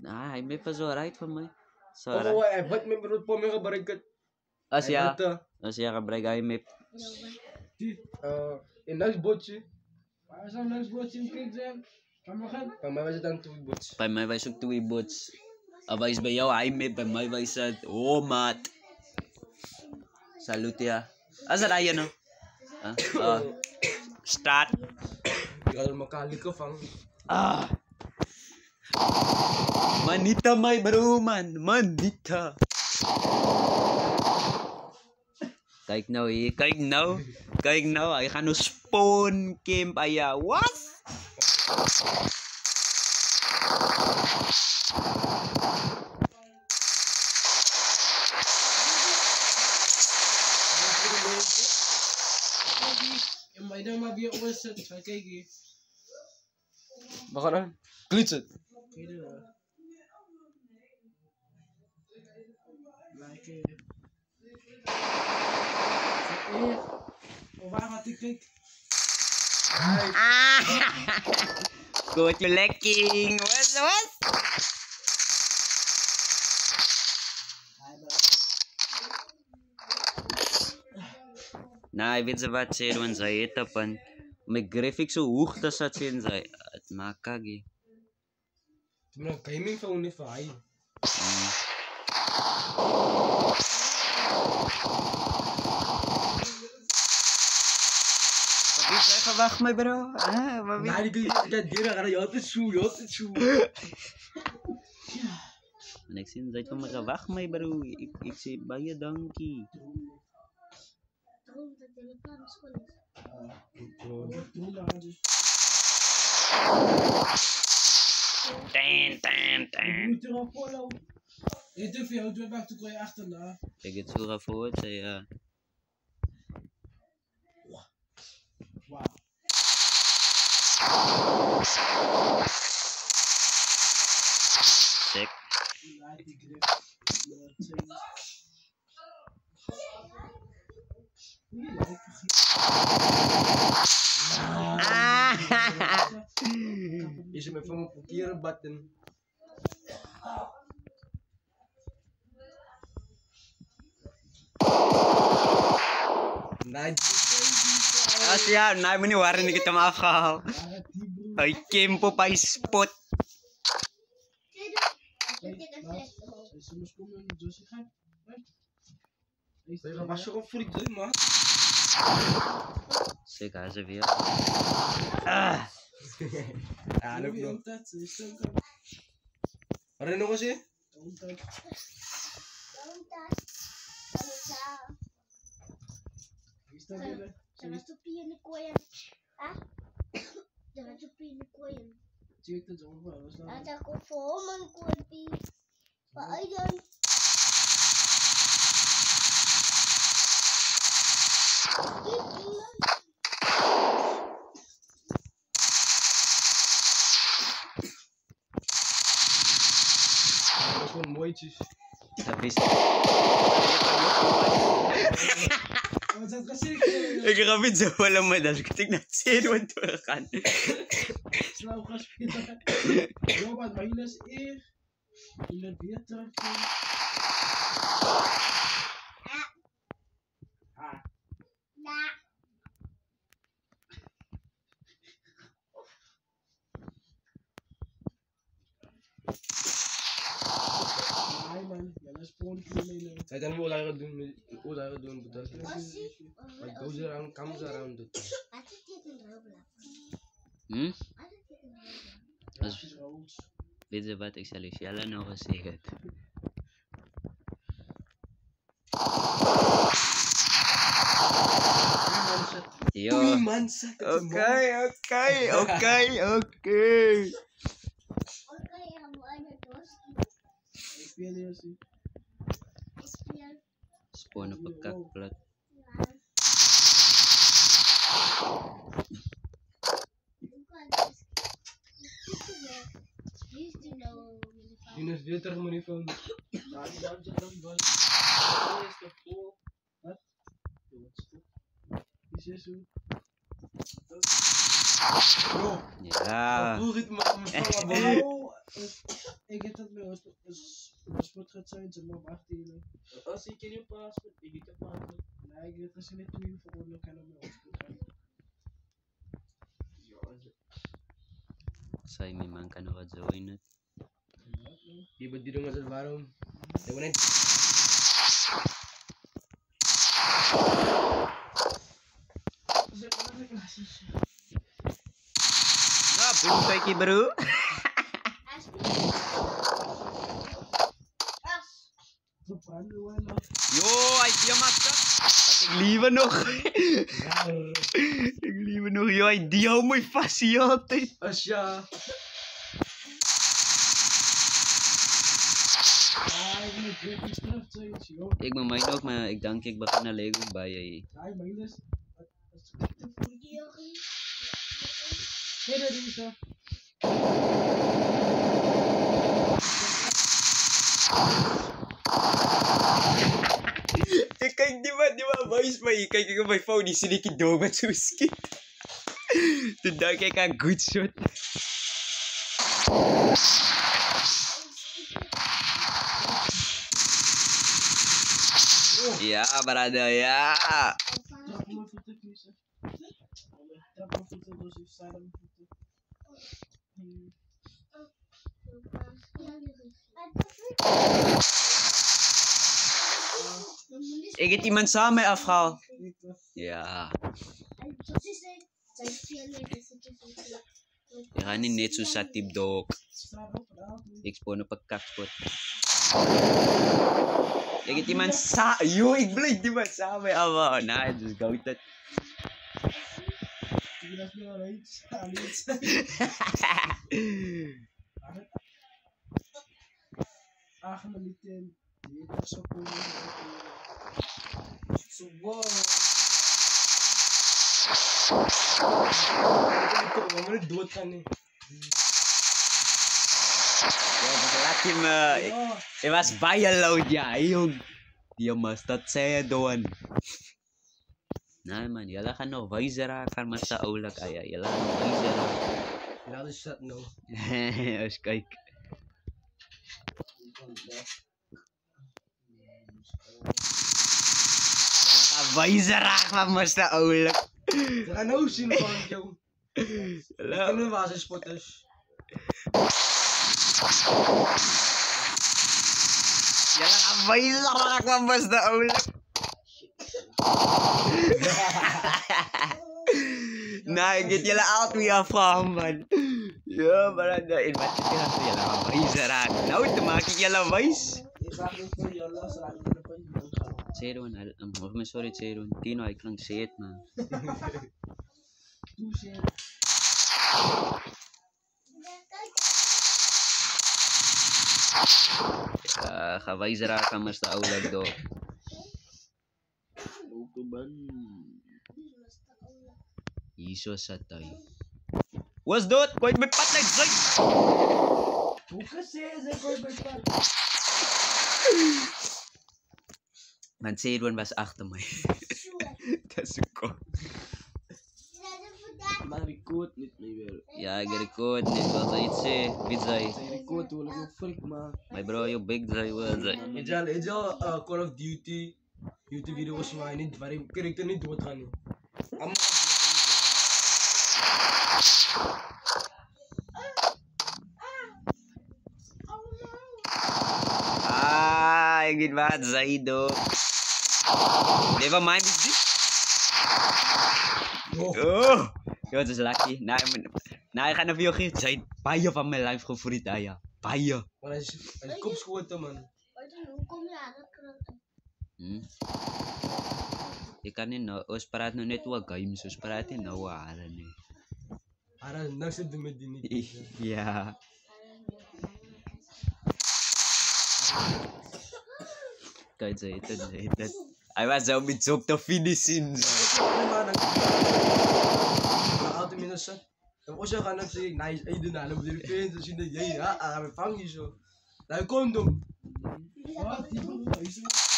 Ah, hij heeft zo right van mij. Zo Oh, right. hij wat met brood voor me gebruikt. Als Hij ja, wordt, als ja gebruik hij met. een nice bootje. Waar zou langs broodje in kijk zijn? Kan maar gaan. Van mij was het dan 2 bootjes. Bij mij was ook 2 bots. Aba is bij jou hij met, bij mij was het. Oh maat. Salut ya. Asa tayo no? Start. Ik had er elkaar van. Ah. Manita may bro man. Manita. Kijk nou hier. Kijk nou. Kijk nou. Hij gaat nou spawn camp aya. What? En maar dan maar weer opzet. Ga kijken. Wat gaan we? Glitsen. Kijk er. Like. Waar gaat ik kijk? Go to lekking. What? Nou, weet je wat ze doen? Zij eten van. Mijn graphics zo hoog dat ze zijn. Zij. Het maakt kagi. Toen ben ik gaming van niet van hij. Wat is zeggen? Wacht mij bro. Wat Nee, ik ga dieren gaan. Je had het zo. En ik zie dat van mij. Wacht mij bro. Ik zeg baie dankie. Daarom dat de reclame school is. Tan. Moet er al follow. Je doet veel, doe maar toe achterna. Ik het zo voor het ja. Wauw. Sick. Like die grip. Is er met van mijn papieren button. Nee, Als ja, nou moet niet waren ik het hem afgehaald. Hij kempo bij spot. Soms komen we dus gaan. je gaat was gewoon freak doen, man. Sick, hij is er weer. Ja, dat Não klopt. tá, vocês estão com. Wat er nog eens in? Não tá. Está vendo? Jangan tupi ni koyan. Ah? Jangan tupi ni koyan. Cerita jauh banget. Ada ko foman kopi. Pa ayan. Dat is gewoon mooitjes. Dat is. Mas as coisas Ik ga niet zo wel met dat ik na 10 want we gaan. que não respira. Eu mas mais ele devia ter. Ai man, ela spawn que Zij dan hoe hij gaat doen, bedoel. Like goes around, comes around it. Ada teken Roblox. Hm? Ada teken Roblox. ele. Weet je wat ik zal je Shella nog eens zeggen? Yo. Oké. Oké, yang ada doski. Experience. Espial. Spawn op een kakplot. Bukan doski. This is no. Die is beter dan die van. Daar dan wel. Is de vol. Wat? Is het zo? Bro, Ja. hoe ritme van Ik heb het met ons portret zijn ze nog 18. Als ik in je paspoort, ik heb paspoort. Nee, ik heb het niet meer voor ons kan met ons portret. Say may man ka zo inat. Iba di naman sa varong. Ewan na. Zet maar de klasjes. Ah, buntay ki bro. Zo branden we nog. Yo, ay dia masak. Ik lieve nog. Ik lieve nog. Yo, ay dia mooi fasie altyd. Asya. Ik ben het weer gestraft, zoiets, joh. Ik ben mij ook, maar ik denk ik begin naar Lego bij je. Nee, maar dus. Hey, dat is zo. Kijk, die man, wijs mij. Kijk, ik op mijn phone, die zie ik door met zo'n schiet. Toen dacht ik aan good shot. Ja, brada, ja. Trap mijn voeten kiezen. Trap mijn voeten, dus ik sta aan mijn voeten. Ik heb iemand samen afgehaald. Ja. Je gaat niet net zo zat tip dog. Ik spawn op een kakspot. Ik heb iemand samen. Yo, ik blijf iemand samen afhalen. Nee, dus go het. Ik dacht nu al iets. Minuten. Die was zo cool. Zo wow. Ik moet dood gaan nu. Laat je me. Het was bijna loud, ja, jong. Die mas, dat zei je doon. Nee man, jullie gaan nog wijzer raken met z'n oorlog. Ja, jullie gaan nog wijzer raken. Ja, dus dat nou. Eens kijk. Jullie gaan wijzer raken met z'n oorlog. Ze gaan nou zien van jou. Ik ben waar ze spotters. Jullie gaan wijzer raken met z'n oorlog. Nah, get jullie out weer afgaan, man. Ja, maar dan in wat je gaat jullie gaan wijzer raken. Nou, te maken jullie wijs. Ik ga niet voor jou los raken van de punt. Zeron, of me sorry, Zeron. Tino, ik lang zeet, man. Doe ze. Ga wijzer raken met z'n oorlog, door. Iso sa tayo. What's that? Wait, may patay zay! Hoe kasi ze kort bij pat. Man, Zeron was achter mij. Dat is ook. Maar record niet meer. Ja, ik record niet. Wat zei je? Wie zei? Ze record wil ik ook freak man. My bro, you big zei, wat zei? Het is al Call of Duty. YouTube video's maar niet waarin karakter niet dood gaan. Ah, ik weet wat zei, doe. Never mind this. Oh, yo, het is lucky. Nou, ik ga naar veel geven. Zijn baie van mijn life gefriet, ja. Baie. Maar hij is kopschoten man. Hoe kom je aan dat kroten? Je kan niet nou, ons praat nu net wat games, ons praat niet nou wat haren, nee. Haren, niks te doen met die niet. Ja. Kijk, zei het. Hij was zo met zo'n te finishen. Altijd minus zat. En als je gaat dan zeg ik, nice, ik doe nou, dan moet je de fans zien dat jij, ja, we vangen je zo. Dan komt hem. Wat? Die broer is er.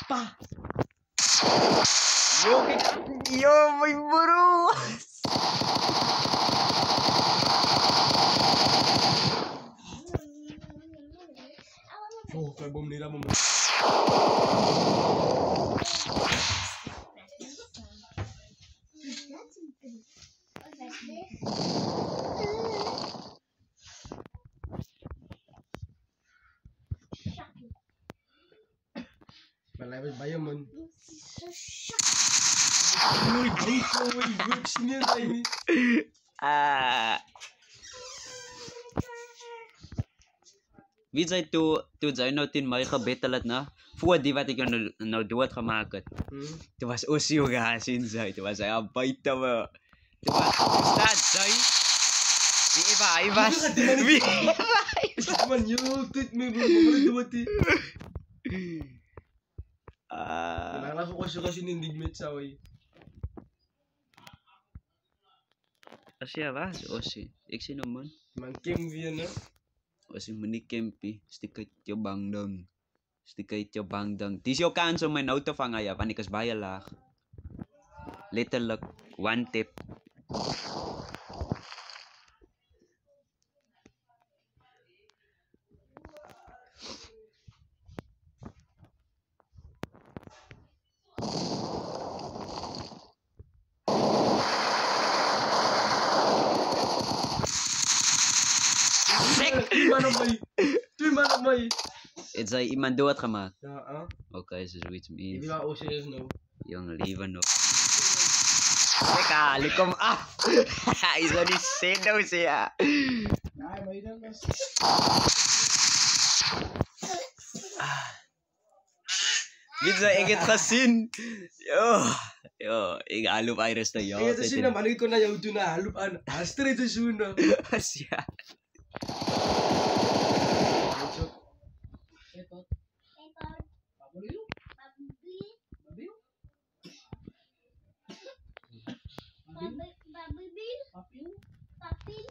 Pa! Yo, may buruas! Oh, kaya bom nila mo. Malay bayo man. Uy, good. Sino yun? Vizay tu zay no tin mai khabet talat na. Fuad di ba tikan no duat kamakat. Tu was usyo ga sin zay. Tu was ay abay tama. Tu was stad zay. Iba. Man, yo, tweet me bro. Mamalik dumat eh. Nalala ko kasi nindigmit sa way. Asya ba? Osi. Iksi naman. Man, Kim Vian na. Osi muni kempi. Stikat yo bangdang. Tisyo kanso may auto fangaya. Panikas bayalak. Little luck. One tip. Tuy mana may. It's like iman duat kamak. Okay, so which means Ibila o serious no. yung livan no. Teka, likom Isa ni Sedaw siya. Ay, may dalas. Bisa ingit kasin. Yo, alup iris na yo. Ito siya naman ko na yung na halupan. Astra ito siya. Siya. Etot. Paborito? Babil? Papil?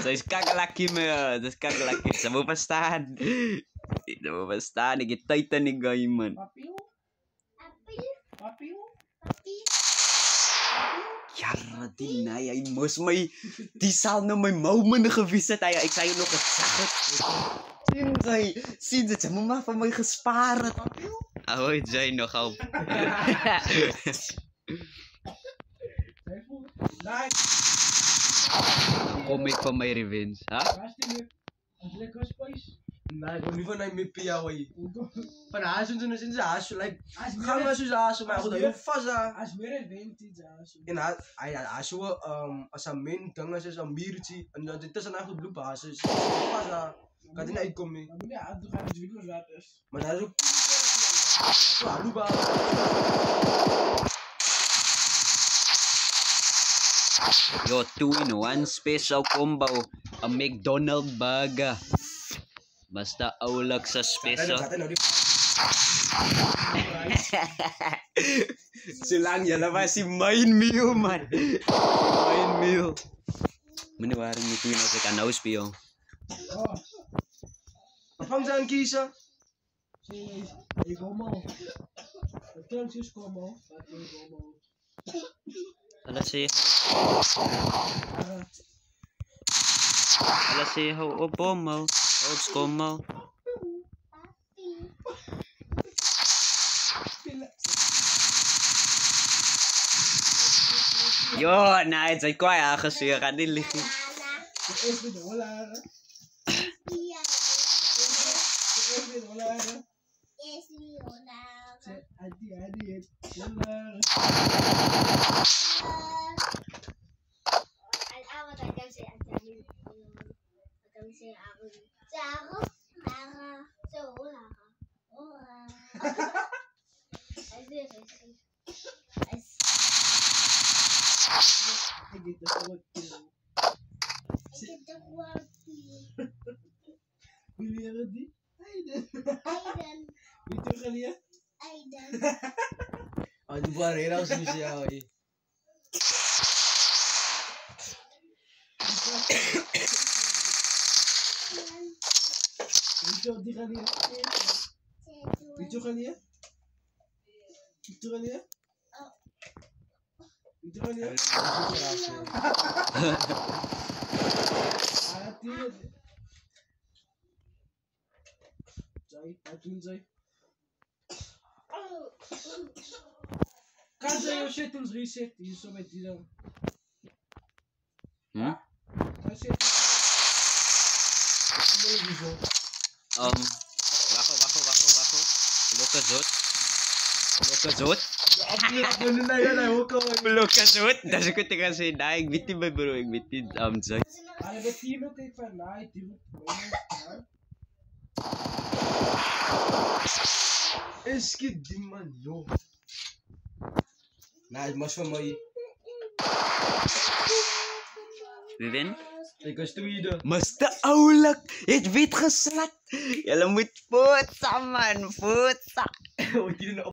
So kagalaki mo yun. Sa bupastahan. Nagitay ta ni Gayman. Papil? Yara din na ay mas may tisal na may mauman na kavisa tayo. Iksayo no kasakot. Sinzay. Sa mama pa may kasparat. Ahoy, Jay, no kaup. Comic pa may revenge, ha? Nah, kung di ba na may piyaway. Panahasun sa nasin sa aso. Like, kama aso sa aso. May ako tayo fasa. Ay, aso asa main tanga sa mirci. Ano dito sa nakod lupa aso fasa. Kati na ikom eh. Manalo. Ano ba? Yo, 2-in-1 special combo. A McDonald baga. Basta aulak sa special. Silang yala si main meal man. Main meal. Maniwarang nito na sa kanaus piyo. Apang saan kisa? Ala si ho opo mo. Ops ko mo. Yo, na it's ko ay kasi kanili. Di ba rin ako sumisiyaw eh. die gaan hier. Video gaan hier. Video gaan hier. Video gaan hier. Ah, die. Zai, doen zij. Kan zij jouw shit ons reset? Hier zo met die dan. Kan shit. Wacht. Lokazot. Ganun na yan, huwag ka. Lokazot. Das ko tinggal sa daig bitin ba bro, bitin Zai. Ah, de team ook ik van nee, die Eski di man, yo. Nee, het was van mij. Vivian? Ik was tweede. Masta aulak. Het weet geslat. Jylle moet pootsa man, pootsa. Huwag din na